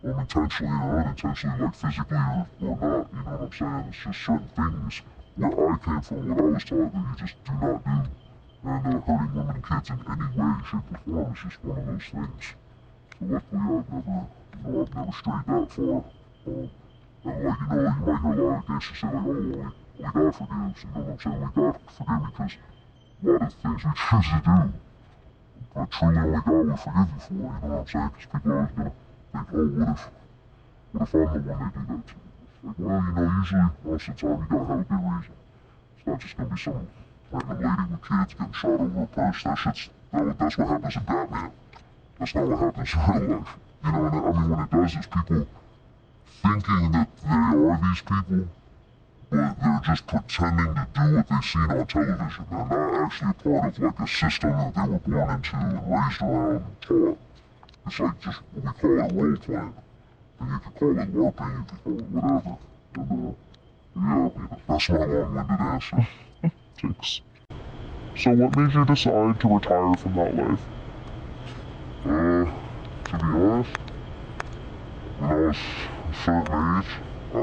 Intentionally or unintentionally, like physically or not, you know what I'm saying? It's just certain things where I came from, what I was taught that you just do not do. And hurting women and kids in any way, shape, or form is just one of those things. So luckily I've never strayed that far. And like, you know, you might hear a lot of gangsters say like, oh, only God forgives, you know what I'm saying? Only God forgive because a lot of things we choose to do, but truly only God will forgive you for, you know what I'm saying? Because people are always gonna think, oh, what if I'm the one they do that to? Like, well, you know, usually, most of the time, you gotta have a good reason. It's not just gonna be some random lady with kids getting shot over a purse. That's what happens in Batman. That's not what happens in real life. You know, and I mean, what it does is people thinking that they are these people, but they're just pretending to do what they've seen on television. They're not actually a part of, like, a system that they were born into and raised around and taught. It's like just what we call it role playing. And you can call it warping, you can call it whatever. And, yeah, that's my long-winded answer. Thanks. So what made you decide to retire from that life? To be honest, when I was a certain age, I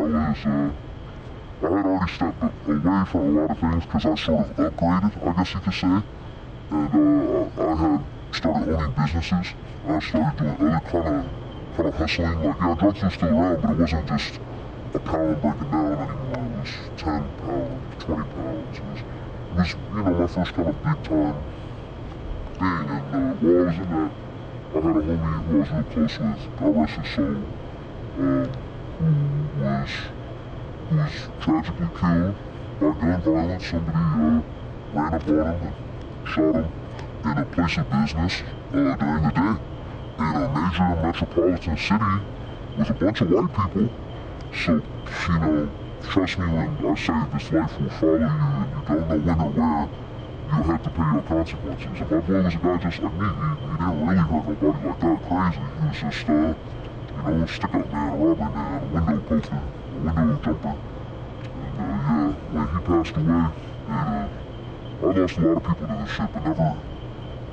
had already stepped away from a lot of things because I sort of upgraded, I guess you could say. And I had started owning businesses. I started doing other kind of hustling. Like, yeah, drugs were still around, but it wasn't just a pound breaking down anymore. It was 10 pounds, 20 pounds. It was my first kind of big time thing. And while I was in that, I had a homie who I was real close with, God rest his soul, who was tragically killed by gun violence. Somebody ran up on him and shot him in a place of business during the day in a major metropolitan city with a bunch of white people. So, trust me when I say this life will follow you and you don't know when or where, you'll have to pay your consequences. And my boy was a guy just like me. He didn't really hurt nobody like that crazy. He was just, a stick-up man, a robbery man, a window poster, a window jumper. And, when he passed away, I lost a lot of people to this shit, but never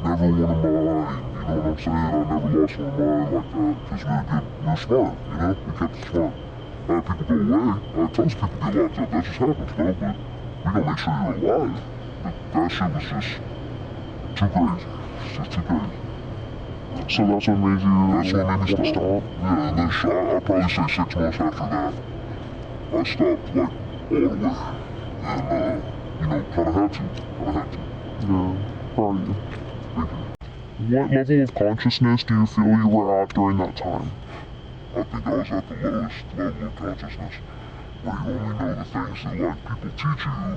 one of mine, you know what I'm saying? I never lost one of mine like that, because we're smart, we kept it smart. People go away, tons of people get locked up, that just happens, bro, but we gotta make sure you're alive. That shit was just too crazy. It's just too crazy. So that's what made you That's what made me stop? stop. Yeah, and then I'd probably say 6 months after that, I stopped, like, all the way. And, kinda had to. Yeah, proud of you. Thank you. What level of consciousness do you feel you were at during that time? I think I was at the lowest level of consciousness, where you only know the things that, like, people teach you,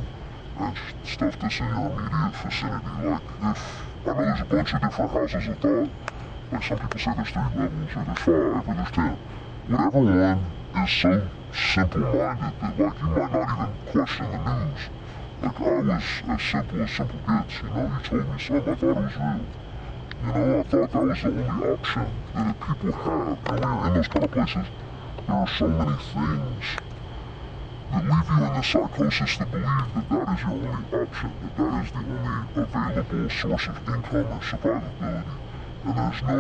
and stuff that's in your immediate vicinity. Like, if, I know there's a bunch of different houses of thought, like some people say there's 3 levels, or there's 5, or there's 10. Whatever one is so simple-minded that, like, you might not even question the news. Like, I was as simple gets, you told me something, I thought it was real. I thought that was the only option that people had. And when you're in those kind of places, there are so many things that leave you in the psychosis to believe that that is your only option, that is the only available source of income or survivability. And there's no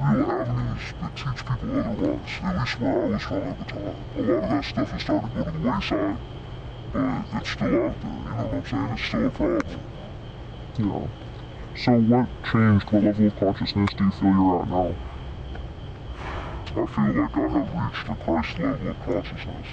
real avenues that teach people otherwise, at least where I was from at the time. A lot of that stuff is starting to go to the wayside, but it's still out there, you know what I'm saying? It's still a problem. Yeah. So what changed? What level of consciousness do you feel you're at now? I feel like I have reached the Christ level of consciousness.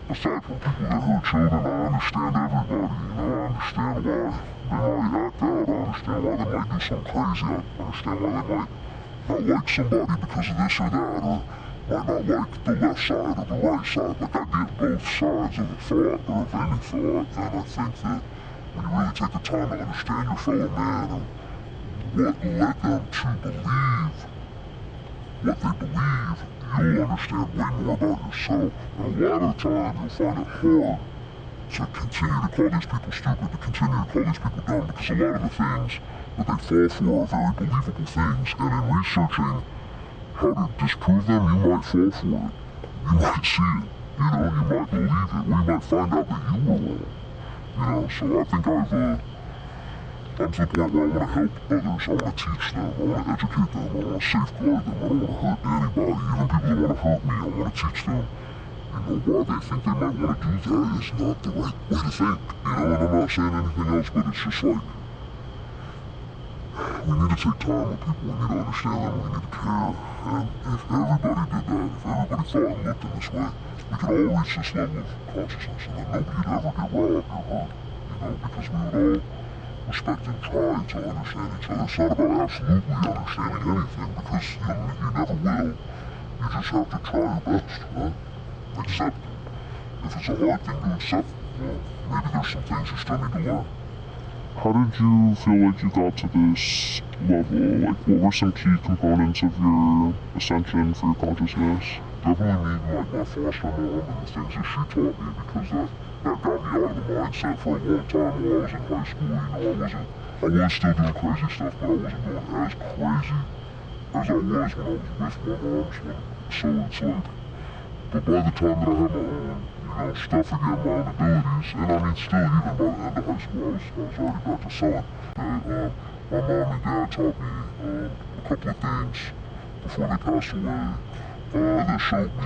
Aside from people that hurt children, I understand everybody. I understand why they might act out. I understand why they might do something crazy. I understand why they might not like somebody because of this or that, or might not like the left side or the right side. Like, I get both sides of the thought, or of any thought, and I think that when you really take the time to understand your fellow man and what led them to believe what they believe, you'll understand way more about yourself. And a lot of the time, you'll find it hard to continue to call these people stupid, to continue to call these people dumb, because a lot of the things that they fall for are very believable things, and in researching how to disprove them, you might fall for it. You might see it, you might believe it, or you might find out that you were wrong. So I think I'm to the point where I want to help others, I want to teach them, I want to educate them, I want to safeguard them, I don't want to hurt anybody, even people that want to hurt me, I want to teach them, why they think they might want to do that is not the right way to think, and I'm not saying anything else, but it's just like, we need to take time with people, we need to understand them, we need to care, and if everybody did that, if everybody thought and looked in this way, we could all reach this level of consciousness, and then nobody would ever get robbed or hurt, because we would all respect and try to understand each other. It's not about absolutely understanding anything, because you never will. You just have to try your best, right? Accept it. If it's a hard thing to accept, well, maybe there's some things you still need to learn. How did you feel like you got to this level? Like, what were some key components of your ascension for your consciousness? Definitely meeting like my foster mom and the things that she taught me, because that got me out of the mindset for a long time while I was in high school. I was still doing crazy stuff, but I wasn't going as crazy as I was when I was with my moms. So it's like, but by the time that I had my own, stuff again, my own abilities, and I mean still, even by the end of high school, I was already back to selling. My mom and dad taught me a couple of things before they passed away. That showed me,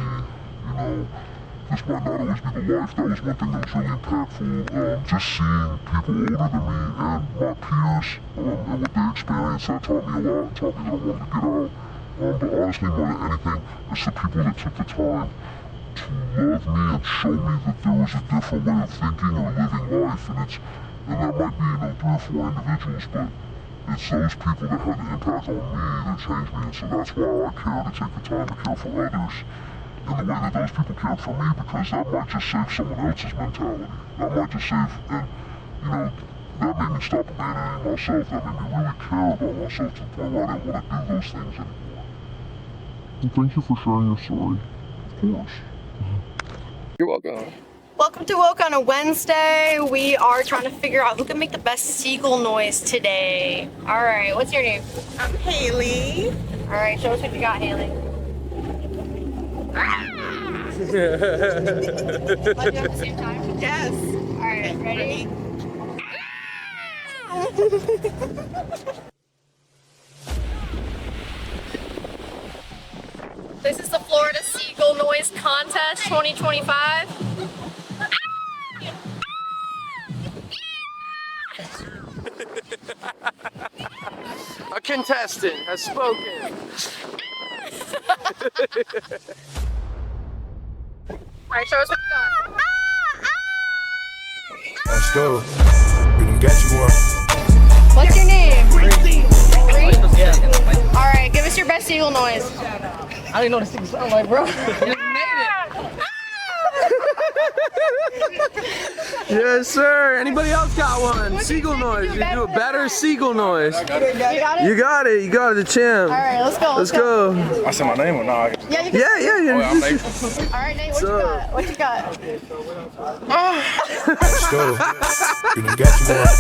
this might not always be the life. That was one thing that was really impactful. Just seeing people older than me and my peers and what they experienced, that taught me a lot. It taught me that I wanted to get out But honestly, more than anything, it's the people that took the time to love me and show me that there was a different way of thinking or living life, and that might be, 3 or 4 individuals, but it's those people that had the impact on me that changed me, and so that's why I care to take the time to care for others in the way that those people cared for me, because that might just save someone else's mentality. That might just save, and that made me stop abandoning myself. That made me really care about myself to the point where I didn't want to do those things anymore. And thank you for sharing your story. Of course. You're welcome. Welcome to Woke on a Wednesday. We are trying to figure out who can make the best seagull noise today. All right, what's your name? I'm Haley. All right, show us what you got, Haley. Like at the same time? Yes. All right, ready? This is the Florida Seagull Noise Contest 2025. A contestant has spoken. Alright, show us what you got. Let's go. We done got you one. What's your name? Reed. Alright, give us your best seagull noise. I didn't know the thing sound like, bro. Yes, sir. Anybody else got one? Seagull noise. You do a better seagull noise. You got it? You got it. You got it. The champ. Alright, let's go. Let's go. I said my name or not? Yeah, you can. Yeah. I'm Nate. Alright, Nate, what you got? What you got? Let's go. We done got you one.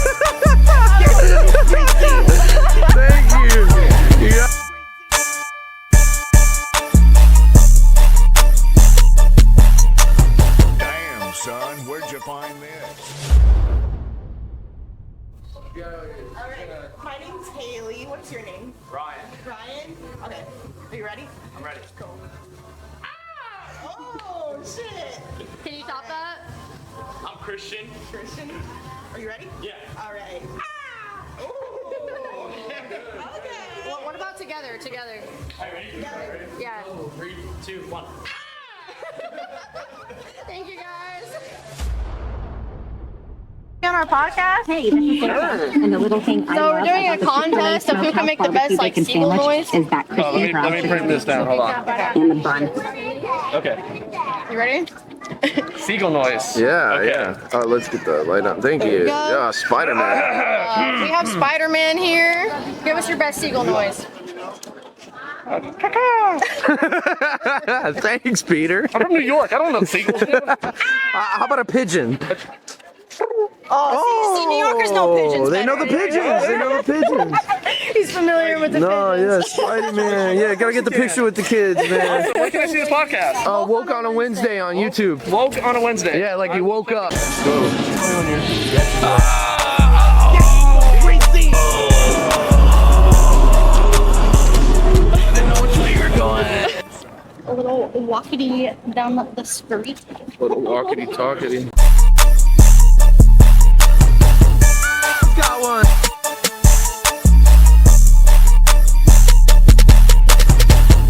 Thank you. You got Damn, son, where'd you find this? Alright, my name's Haley. What's your name? Ryan. Ryan? Okay. Are you ready? I'm ready. Go. Oh, shit. Can you top that? I'm Christian. Christian, are you ready? Yeah. Alright. Ooh. Okay. What about together? Together. Ready? Yeah. 3, 2, 1. Thank you guys. On our podcast. Hey, this is Sarah. And the little thing I So we're love doing a about the Chick-fil-A contest of who can make the best Smokehouse like barbecue seagull bacon noise. sandwich is that crispy let me print this down. Hold on. and the bun. Okay. You ready? Seagull noise. Yeah, Okay. yeah. Let's get the light on. Thank you. Yeah, Spider-Man. We have Spider-Man here. Give us your best seagull noise. Thanks, Peter. I'm from New York. I don't know seagulls. How about a pigeon? Oh, see, New Yorkers know pigeons. They know the better. pigeons. They know the pigeons. He's familiar with the No, yeah, pigeons. Spider-Man. Yeah, gotta get the picture with the kids, man. Where can I see this podcast? Woke on a Wednesday on YouTube. Woke on a Wednesday. Yeah, like you woke up. A little walkity down the street. Little walkity talkity.